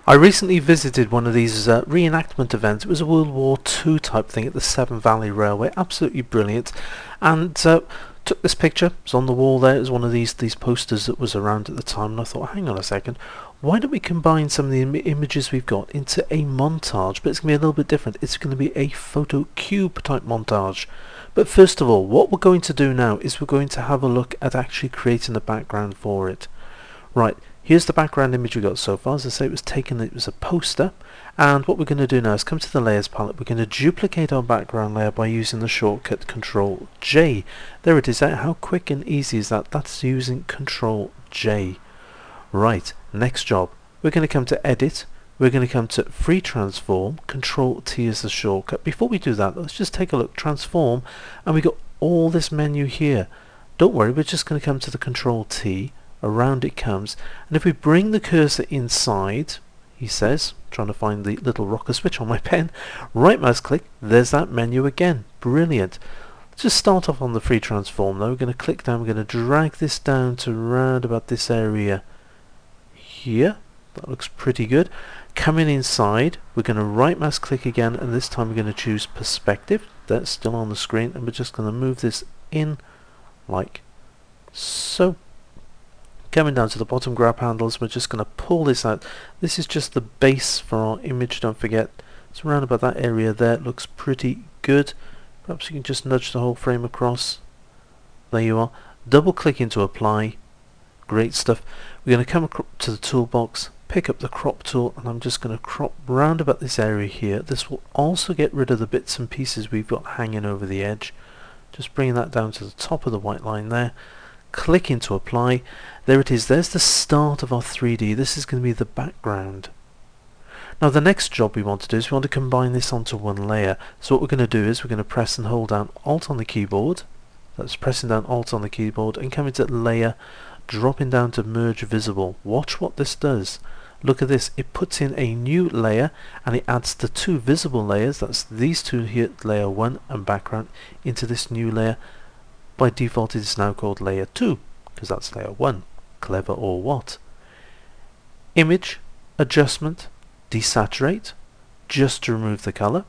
I recently visited one of these reenactment events. It was a World War II type thing at the Severn Valley Railway. Absolutely brilliant. And took this picture. It's on the wall there. It was one of these posters that was around at the time. And I thought, hang on a second. Why don't we combine some of the images we've got into a montage? But it's going to be a little bit different. It's going to be a photo cube type montage. But first of all, what we're going to do now is we're going to have a look at actually creating the background for it. Right, here's the background image we got so far. As I say, it was a poster. And what we're going to do now is come to the layers palette. We're going to duplicate our background layer by using the shortcut Control J. There it is. How quick and easy is that? That's using Control J. Right, next job. We're going to come to Edit. We're going to come to Free Transform. Control T is the shortcut. Before we do that, let's just take a look. Transform, and we got all this menu here. Don't worry, we're just going to come to the Control T. Around it comes, and if we bring the cursor inside, he says, trying to find the little rocker switch on my pen, right mouse click, there's that menu again. Brilliant. Let's just start off on the free transform though. We're going to click down, we're going to drag this down to around about this area here. That looks pretty good. Coming inside, we're going to right mouse click again, and this time we're going to choose perspective. That's still on the screen, and we're just going to move this in like so. Coming down to the bottom grab handles, we're just going to pull this out. This is just the base for our image, don't forget. It's around about that area there. It looks pretty good. Perhaps you can just nudge the whole frame across. There you are. Double click into apply. Great stuff. We're going to come to the toolbox, pick up the crop tool, and I'm just going to crop round about this area here. This will also get rid of the bits and pieces we've got hanging over the edge. Just bringing that down to the top of the white line there. Click into apply. There it is. There's the start of our 3D. This is going to be the background. Now the next job we want to do is we want to combine this onto one layer. So what we're going to do is we're going to press and hold down Alt on the keyboard. That's pressing down Alt on the keyboard and coming to layer, dropping down to merge visible. Watch what this does. Look at this. It puts in a new layer and it adds the two visible layers. That's these two here, layer 1 and background, into this new layer. By default it is now called layer 2 because that's layer 1. Clever or what? Image, adjustment, desaturate, just to remove the color.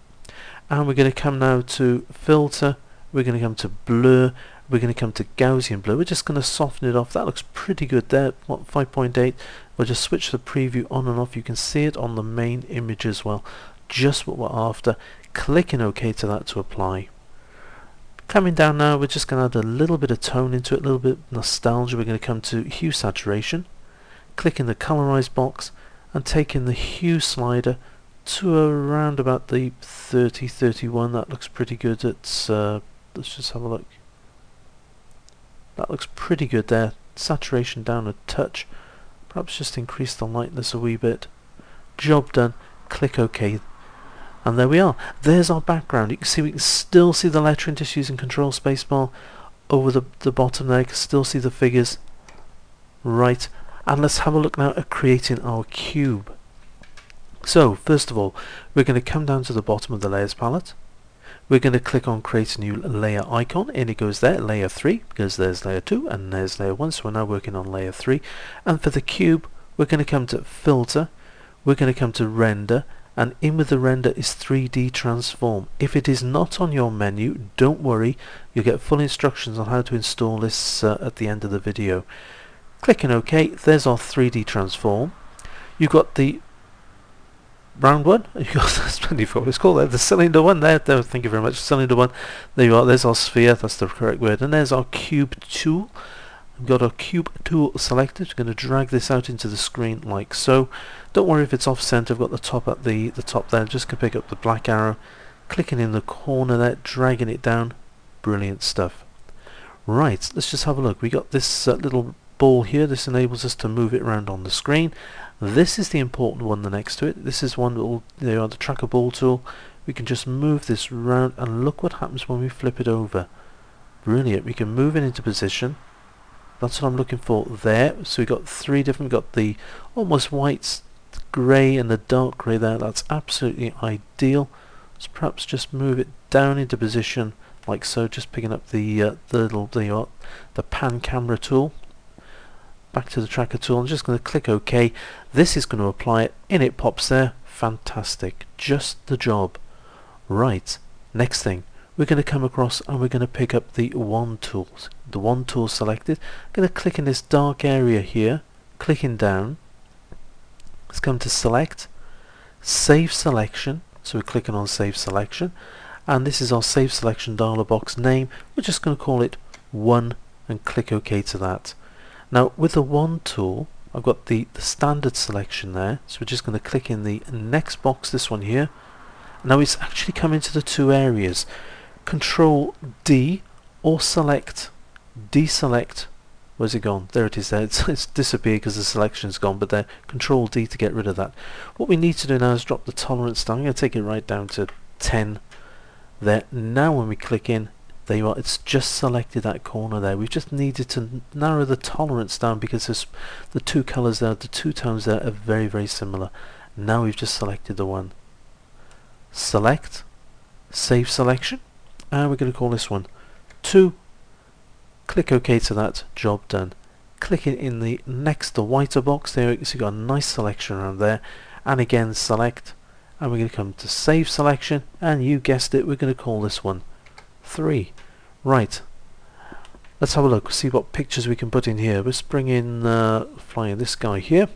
And we're going to come now to filter, we're going to come to blur, we're going to come to Gaussian blur. We're just going to soften it off. That looks pretty good there. What, 5.8. We'll just switch the preview on and off. You can see it on the main image as well. Just what we're after. Clicking OK to that to apply. Coming down now, we're just going to add a little bit of tone into it, a little bit of nostalgia. We're going to come to hue saturation, click in the colorize box, and taking the hue slider to around about the 30, 31. That looks pretty good. It's let's just have a look. That looks pretty good there. Saturation down a touch. Perhaps just increase the lightness a wee bit. Job done. Click OK. And there we are. There's our background. You can see we can still see the lettering just using Control Spacebar over the bottom there. You can still see the figures. Right. And let's have a look now at creating our cube. So first of all, we're going to come down to the bottom of the layers palette. We're going to click on create a new layer icon, and it goes there, layer 3, because there's layer 2 and there's layer 1, so we're now working on layer 3. And for the cube, we're going to come to filter, we're going to come to render, and in with the render is 3D transform. If it is not on your menu, don't worry, you'll get full instructions on how to install this at the end of the video. Clicking OK, there's our 3D transform. You've got the round one, you've got what it's called there, the cylinder one there, thank you very much, cylinder one. There you are, there's our sphere, that's the correct word, and there's our cube tool. We've got our cube tool selected. We're going to drag this out into the screen like so. Don't worry if it's off center. I've got the top at the top there. Just going to pick up the black arrow, clicking in the corner there, dragging it down. Brilliant stuff. Right, let's just have a look. We got this little ball here. This enables us to move it around on the screen. This is the important one, the next to it. This is one that will, there you are, the tracker ball tool. We can just move this around and look what happens when we flip it over. Brilliant. We can move it into position. That's what I'm looking for there. So we've got three different, we've got the almost white, grey and the dark grey there. That's absolutely ideal. Let's perhaps just move it down into position like so, just picking up the pan camera tool. back to the tracker tool. I'm just going to click OK. This is going to apply it. In it pops there. Fantastic. Just the job. Right. Next thing. We're going to come across and we're going to pick up the wand tools. The wand tool selected. I'm going to click in this dark area here. Clicking down. Let's come to select. Save selection. So we're clicking on save selection. And this is our save selection dialog box name. We're just going to call it 1 and click OK to that. Now with the wand tool, I've got the standard selection there. So we're just going to click in the next box, this one here. Now it's actually come into the two areas. Control D or select, deselect. Where's it gone? There it is there. It's disappeared because the selection's gone, but there, Control D to get rid of that. What we need to do now is drop the tolerance down. I'm going to take it right down to 10 there. Now when we click in, there you are, it's just selected that corner there. We've just needed to narrow the tolerance down because the two colours there, the two tones there are very, very similar. Now we've just selected the one. Select, save selection, and we're going to call this one 2. Click OK to that, job done. Click it in the next, the whiter box there, so you've got a nice selection around there, and again select, and we're going to come to save selection, and you guessed it, we're going to call this one 3. Right, let's have a look, see what pictures we can put in here. Let's bring in flying this guy here.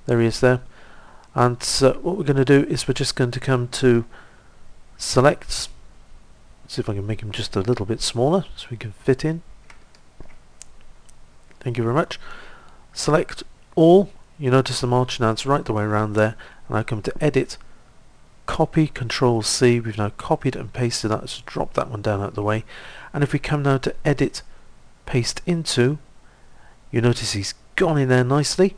There he is there. And what we're going to do is we're just going to come to select. Let's see if I can make him just a little bit smaller so we can fit in. Thank you very much. Select all. You notice the marching ants right the way around there. And I come to edit, copy, Control C. We've now copied and pasted that. Let's drop that one down out of the way. And if we come now to edit, paste into, you notice he's gone in there nicely.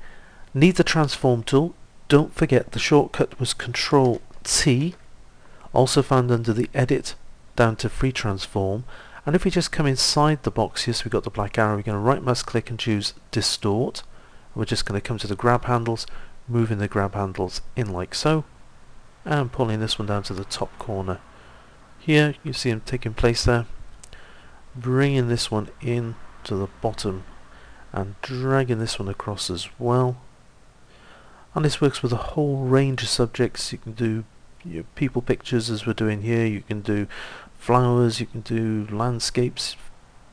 Need the transform tool. Don't forget the shortcut was Control T, also found under the edit down to free transform. And if we just come inside the box here, so we've got the black arrow, we're going to right mouse click and choose distort. And we're just going to come to the grab handles, moving the grab handles in like so, and pulling this one down to the top corner. Here you see him taking place there, bringing this one in to the bottom and dragging this one across as well. And this works with a whole range of subjects. You can do people pictures as we're doing here, you can do flowers, you can do landscapes,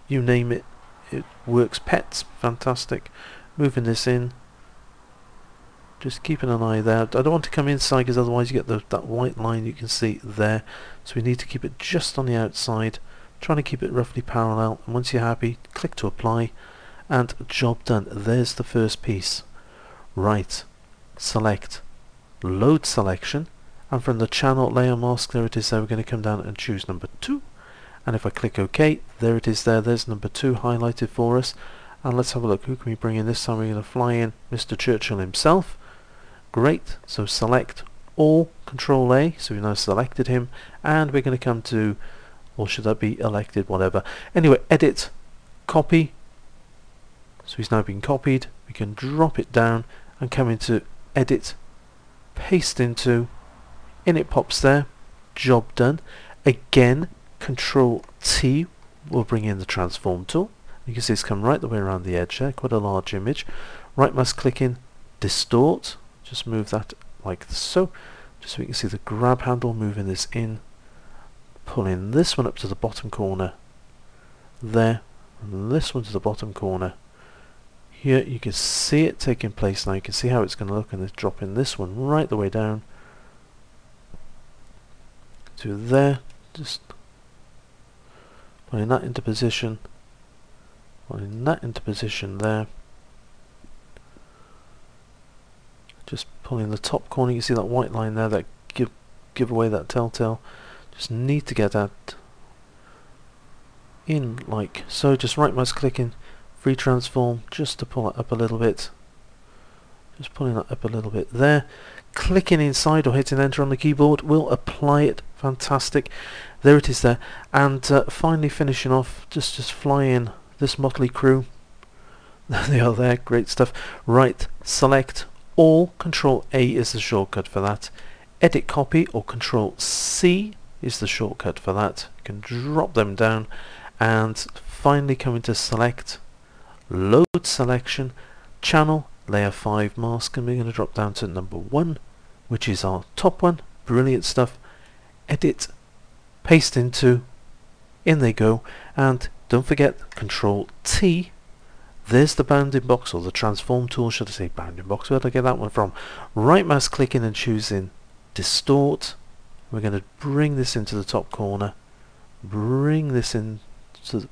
you name it, it works. Pets, fantastic. Moving this in, just keeping an eye there. I don't want to come inside because otherwise you get that white line you can see there, so we need to keep it just on the outside, trying to keep it roughly parallel, and once you're happy, click to apply, and job done. There's the first piece. Right. Select load selection, and from the channel layer mask, there it is there, we're going to come down and choose number 2, and if I click OK, there it is there, there's number 2 highlighted for us. And let's have a look, who can we bring in this time? We're going to fly in Mr. Churchill himself. Great, so select all, Control A, so we've now selected him, and we're going to come to, or should that be elected, whatever. Anyway, edit, copy, so he's now been copied. We can drop it down and come into edit, paste into, in it pops there, job done. Again, Control T will bring in the transform tool. You can see it's come right the way around the edge there, quite a large image. Right mouse click in, distort, just move that like so, just so we can see the grab handle, moving this in, pulling this one up to the bottom corner there, and this one to the bottom corner. Here you can see it taking place now, you can see how it's going to look, and it's dropping this one right the way down to there, just putting that into position, putting that into position there, just pulling the top corner. You can see that white line there that give away that telltale. Just need to get that in like so, just right mouse clicking, free transform, just to pull it up a little bit, just pulling that up a little bit there. Clicking inside or hitting enter on the keyboard will apply it. Fantastic, there it is there. And finally finishing off, just fly in this motley crew. There they are there, great stuff. Right, select all, Control A is the shortcut for that. Edit copy or Control C is the shortcut for that. You can drop them down, and finally come into select, load selection, channel, layer 5 mask, and we're going to drop down to number 1, which is our top one. Brilliant stuff. Edit, paste into, in they go, and don't forget Control T. There's the bounding box, or the transform tool, should I say bounding box, where did I get that one from? Right mouse clicking and choosing distort. We're going to bring this into the top corner, bring this in to the,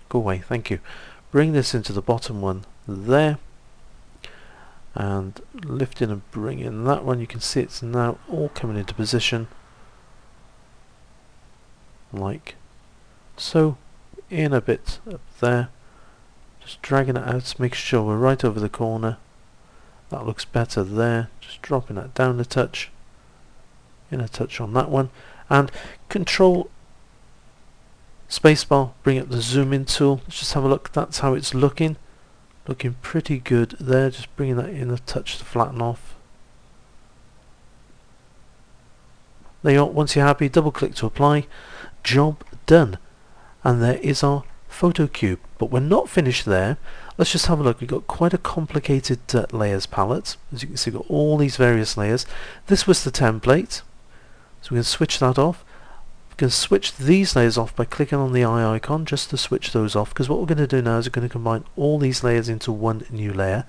go away, thank you, bring this into the bottom one there, and lift in and bring in that one. You can see it's now all coming into position like so, in a bit up there, just dragging it out to make sure we're right over the corner. That looks better there, just dropping that down a touch, in a touch on that one, and Control spacebar, bring up the zoom in tool. Let's just have a look. That's how it's looking pretty good there. Just bringing that in a touch to flatten off. There you are. Once you're happy, double click to apply. Job done. And there is our photo cube. But we're not finished there. Let's just have a look. We've got quite a complicated layers palette. As you can see, we've got all these various layers. This was the template, so we can switch that off. We can switch these layers off by clicking on the eye icon just to switch those off, because what we're going to do now is we're going to combine all these layers into one new layer.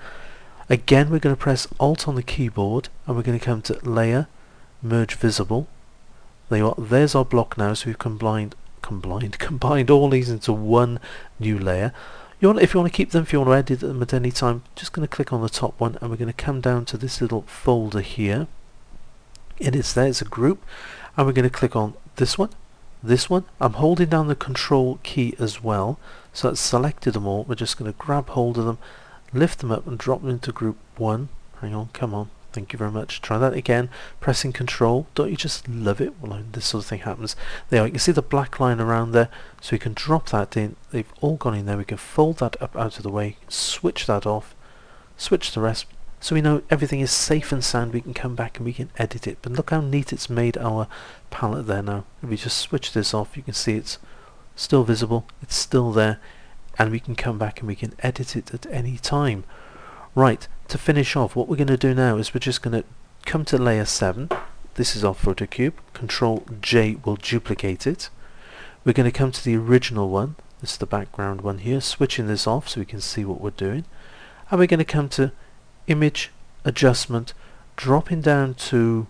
Again, we're going to press Alt on the keyboard and we're going to come to Layer, Merge Visible. There you are. There's our block now, so we've combined all these into one new layer. If you want to keep them, if you want to edit them at any time, just going to click on the top one and we're going to come down to this little folder here. It is there, it's a group, and we're going to click on this one. I'm holding down the Control key as well, so that's selected them all. We're just going to grab hold of them, lift them up and drop them into group 1. Hang on, come on, thank you very much. Try that again, pressing Control. Don't you just love it when this sort of thing happens? There you can see the black line around there, so we can drop that in. They've all gone in there. We can fold that up out of the way, switch that off, switch the rest, so we know everything is safe and sound. We can come back and we can edit it. But look how neat it's made our palette there now. If we just switch this off, you can see it's still visible, it's still there, and we can come back and we can edit it at any time. Right, to finish off, what we're going to do now is we're just going to come to layer 7. This is our photo cube. Control J will duplicate it. We're going to come to the original one. This is the background one here, switching this off so we can see what we're doing. And we're going to come to Image, Adjustment, dropping down to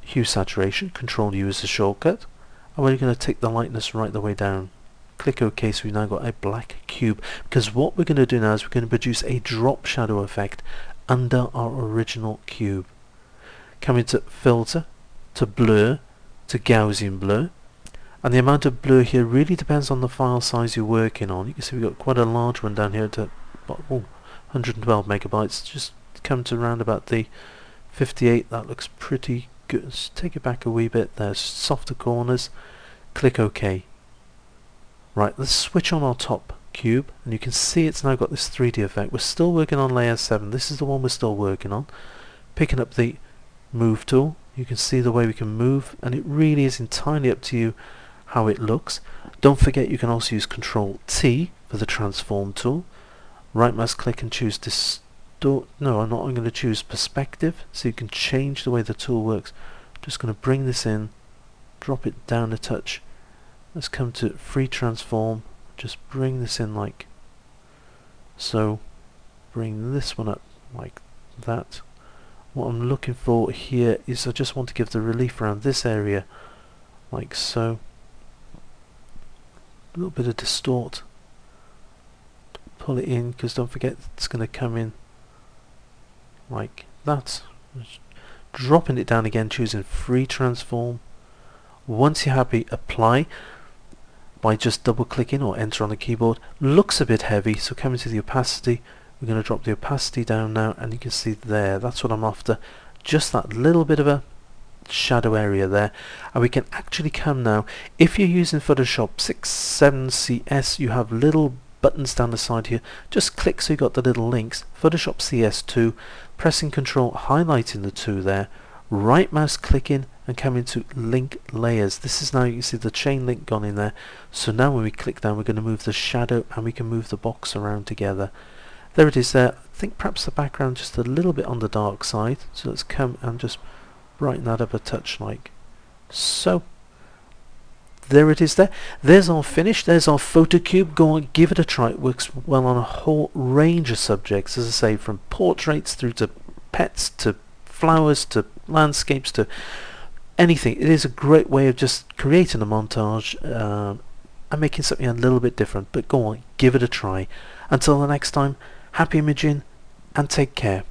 Hue Saturation, Control U as a shortcut, and we're going to take the lightness right the way down. Click OK, so we've now got a black cube, because what we're going to do now is we're going to produce a drop shadow effect under our original cube. Coming to Filter, to Blur, to Gaussian Blur, and the amount of blur here really depends on the file size you're working on. You can see we've got quite a large one down here to 112 megabytes. Just come to around about the 58. That looks pretty good. Let's take it back a wee bit. There's softer corners. Click OK. Right, let's switch on our top cube, and you can see it's now got this 3D effect. We're still working on layer 7. This is the one we're still working on. Picking up the move tool, you can see the way we can move, and it really is entirely up to you how it looks. Don't forget you can also use Control T for the transform tool. Right mouse click and choose distort. No, I'm going to choose perspective, so you can change the way the tool works. I'm just going to bring this in, drop it down a touch. Let's come to free transform, just bring this in like so, bring this one up like that. What I'm looking for here is I just want to give the relief around this area like so. A little bit of distort, pull it in, because don't forget it's going to come in like that. Just dropping it down again, choosing free transform. Once you're happy, apply by just double clicking or enter on the keyboard. Looks a bit heavy, so coming to the opacity, we're going to drop the opacity down now, and you can see there, that's what I'm after, just that little bit of a shadow area there. And we can actually come now, if you're using Photoshop 6.7 CS, you have little buttons down the side here. Just click so you got the little links. Photoshop CS2, pressing Control, highlighting the 2 there, right mouse clicking and coming to link layers. This is now, you can see the chain link gone in there. So now when we click down, we're going to move the shadow and we can move the box around together. There it is there. I think perhaps the background just a little bit on the dark side, so let's come and just brighten that up a touch like so. There it is there. There's our finish. There's our photocube. Go on, give it a try. It works well on a whole range of subjects, as I say, from portraits through to pets to flowers to landscapes to anything. It is a great way of just creating a montage and making something a little bit different. But go on, give it a try. Until the next time, happy imaging and take care.